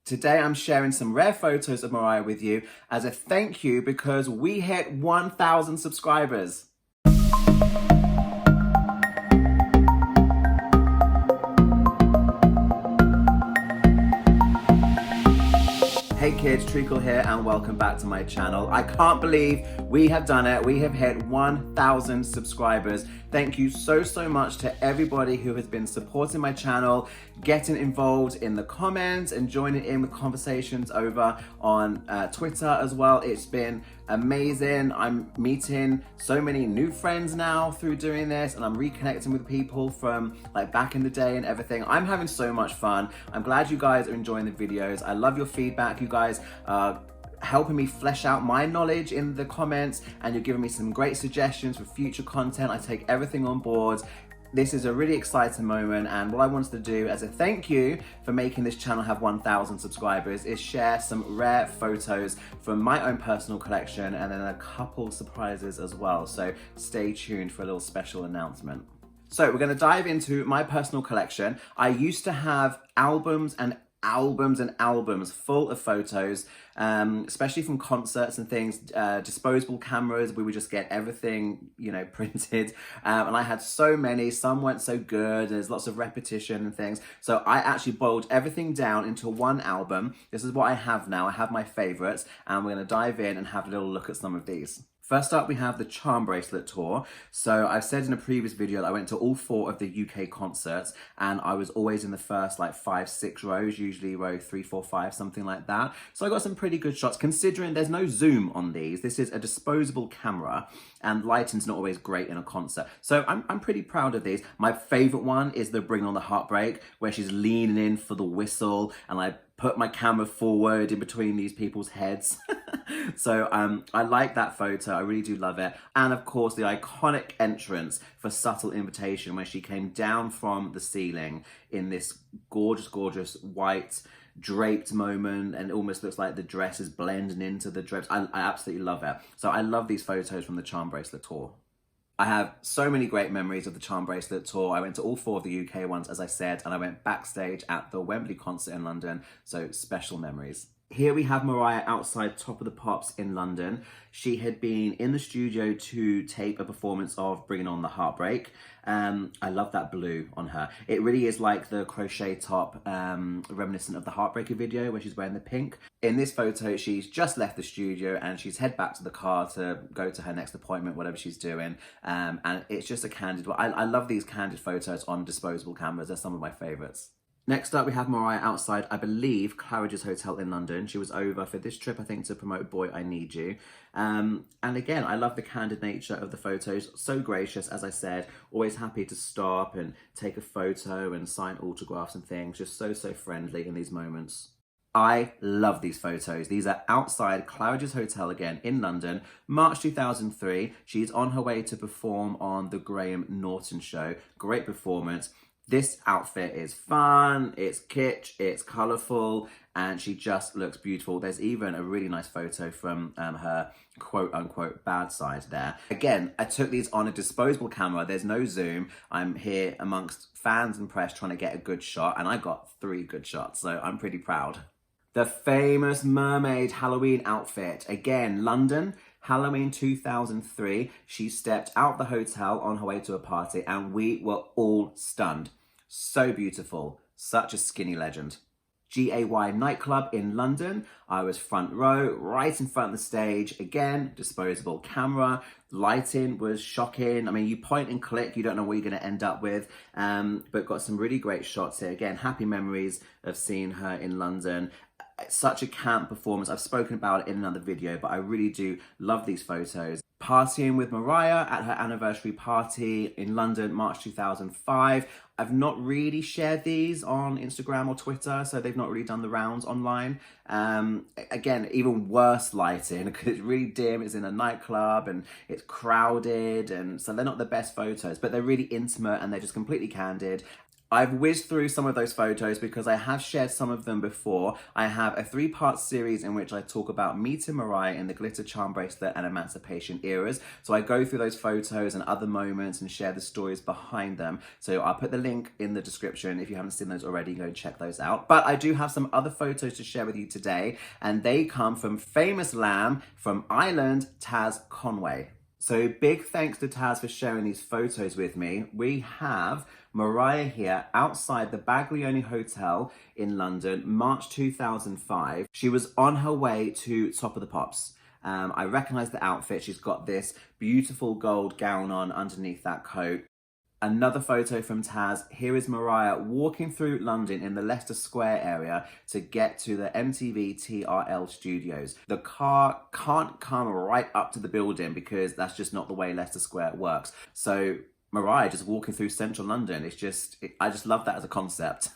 Today I'm sharing some rare photos of Mariah with you as a thank you because we hit 1,000 subscribers. Hey kids, Treacle here and welcome back to my channel. I can't believe we have done it. We have hit 1,000 subscribers. Thank you so much to everybody who has been supporting my channel, getting involved in the comments and joining in with conversations over on Twitter as well. It's been amazing. I'm meeting so many new friends now through doing this, and I'm reconnecting with people from like back in the day and everything. I'm having so much fun. I'm glad you guys are enjoying the videos. I love your feedback. You guys are helping me flesh out my knowledge in the comments, and you're giving me some great suggestions for future content. I take everything on board. This is a really exciting moment, and what I wanted to do as a thank you for making this channel have 1,000 subscribers is share some rare photos from my own personal collection and then a couple surprises as well. So stay tuned for a little special announcement. So we're going to dive into my personal collection. I used to have albums and albums full of photos, especially from concerts and things, disposable cameras. We would just get everything, printed. And I had so many, some weren't so good. There's lots of repetition and things. So I actually boiled everything down into one album. This is what I have now. I have my favorites, and we're gonna dive in and have a little look at some of these. First up, we have the Charm Bracelet tour. So I've said in a previous video that I went to all 4 of the UK concerts, and I was always in the first like 5-6 rows, usually row 3, 4, 5, something like that. So I got some pretty good shots considering there's no zoom on these. This is a disposable camera and lighting's not always great in a concert. So I'm pretty proud of these. My favorite one is the Bring On the Heartbreak, where she's leaning in for the whistle and I put my camera forward in between these people's heads. So I like that photo. I really do love it. And of course, the iconic entrance for Subtle Invitation, where she came down from the ceiling in this gorgeous white draped moment, and it almost looks like the dress is blending into the drapes. I absolutely love it. So I love these photos from the Charm Bracelet tour. I have so many great memories of the Charm Bracelet tour. I went to all 4 of the UK ones, as I said, and I went backstage at the Wembley concert in London, so special memories. Here we have Mariah outside Top of the Pops in London. She had been in the studio to tape a performance of Bringing On the Heartbreak. I love that blue on her. It really is like the crochet top, reminiscent of the Heartbreaker video where she's wearing the pink. In this photo, she's just left the studio and she's head back to the car to go to her next appointment, whatever she's doing. And it's just a candid, I love these candid photos on disposable cameras. They're some of my favorites. Next up, we have Mariah outside, I believe, Claridge's Hotel in London. She was over for this trip, I think, to promote Boy, I Need You. And again, I love the candid nature of the photos. So gracious, as I said, always happy to stop and take a photo and sign autographs and things. Just so friendly in these moments. I love these photos. These are outside Claridge's Hotel again in London, March 2003. She's on her way to perform on the Graham Norton show. Great performance. This outfit is fun, it's kitsch, it's colourful, and she just looks beautiful. There's even a really nice photo from her quote-unquote bad side there. Again, I took these on a disposable camera. There's no zoom. I'm here amongst fans and press trying to get a good shot, and I got 3 good shots, so I'm pretty proud. The famous mermaid Halloween outfit. Again, London, Halloween 2003, she stepped out of the hotel on her way to a party and we were all stunned. So beautiful, such a skinny legend. GAY nightclub in London, I was front row, right in front of the stage. Again, disposable camera, lighting was shocking. I mean, you point and click, you don't know what you're gonna end up with, but got some really great shots here. Again, happy memories of seeing her in London. Such a camp performance. I've spoken about it in another video, but I really do love these photos. Partying with Mariah at her anniversary party in London, March 2005. I've not really shared these on Instagram or Twitter, so they've not really done the rounds online. Again, even worse lighting because it's really dim. It's in a nightclub and it's crowded, and so they're not the best photos, but they're really intimate and they're just completely candid. I've whizzed through some of those photos because I have shared some of them before. I have a 3-part series in which I talk about meeting Mariah in the glitter, charm, bracelet and emancipation eras. So I go through those photos and other moments and share the stories behind them. So I'll put the link in the description. If you haven't seen those already, go check those out. But I do have some other photos to share with you today, and they come from famous lamb from Ireland, Taz Conway. So big thanks to Taz for sharing these photos with me. We have Mariah here outside the Baglioni Hotel in London, March 2005. She was on her way to Top of the Pops. I recognize the outfit. She's got this beautiful gold gown on underneath that coat. Another photo from Taz. Here is Mariah walking through London in the Leicester Square area to get to the MTV TRL studios. The car can't come right up to the building because that's just not the way Leicester Square works. So Mariah just walking through central London. I just love that as a concept.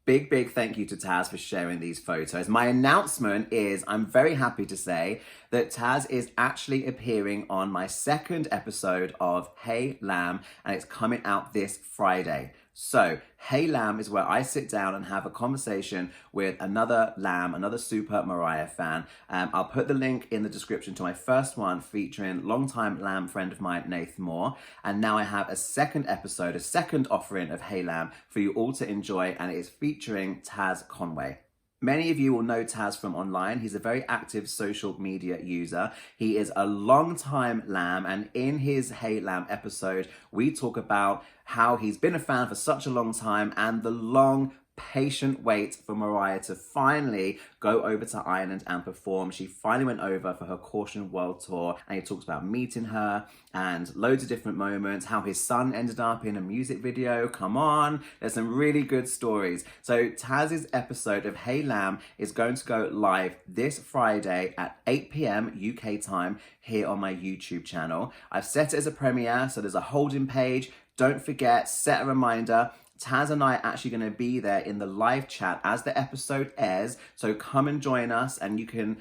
Big thank you to Taz for sharing these photos. My announcement is, I'm very happy to say that Taz is actually appearing on my 2nd episode of Hey Lamb, and it's coming out this Friday. So Hey Lamb is where I sit down and have a conversation with another Lamb, another super Mariah fan. I'll put the link in the description to my first one featuring longtime Lamb friend of mine, Nathan Moore. And now I have a 2nd episode, a 2nd offering of Hey Lamb for you all to enjoy, and it is featuring Taz Conway. Many of you will know Taz from online. He's a very active social media user. He is a long-time Lamb, and in his Hey Lamb episode, we talk about how he's been a fan for such a long time and the long patient wait for Mariah to finally go over to Ireland and perform. She finally went over for her Caution World Tour, and he talks about meeting her and loads of different moments, how his son ended up in a music video. Come on, there's some really good stories. So Taz's episode of Hey Lamb is going to go live this Friday at 8 p.m. UK time here on my YouTube channel. I've set it as a premiere, so there's a holding page. Don't forget, set a reminder. Taz and I are actually going to be there in the live chat as the episode airs. So come and join us, and you can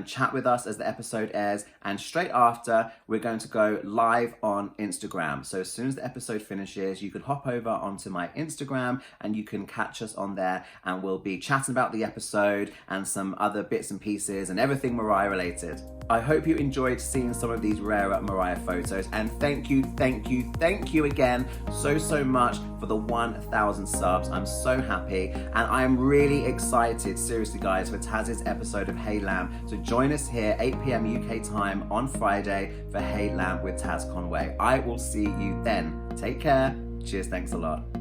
chat with us as the episode airs. And straight after, we're going to go live on Instagram. So as soon as the episode finishes, you can hop over onto my Instagram and you can catch us on there. And we'll be chatting about the episode and some other bits and pieces and everything Mariah related. I hope you enjoyed seeing some of these rarer Mariah photos. And thank you again so much for the 1,000 subs. I'm so happy, and I'm really excited, seriously guys, for Taz's episode of Hey Lamb. So join us here 8 p.m. UK time on Friday for Hey Lamb with Taz Conway. I will see you then. Take care. Cheers. Thanks a lot.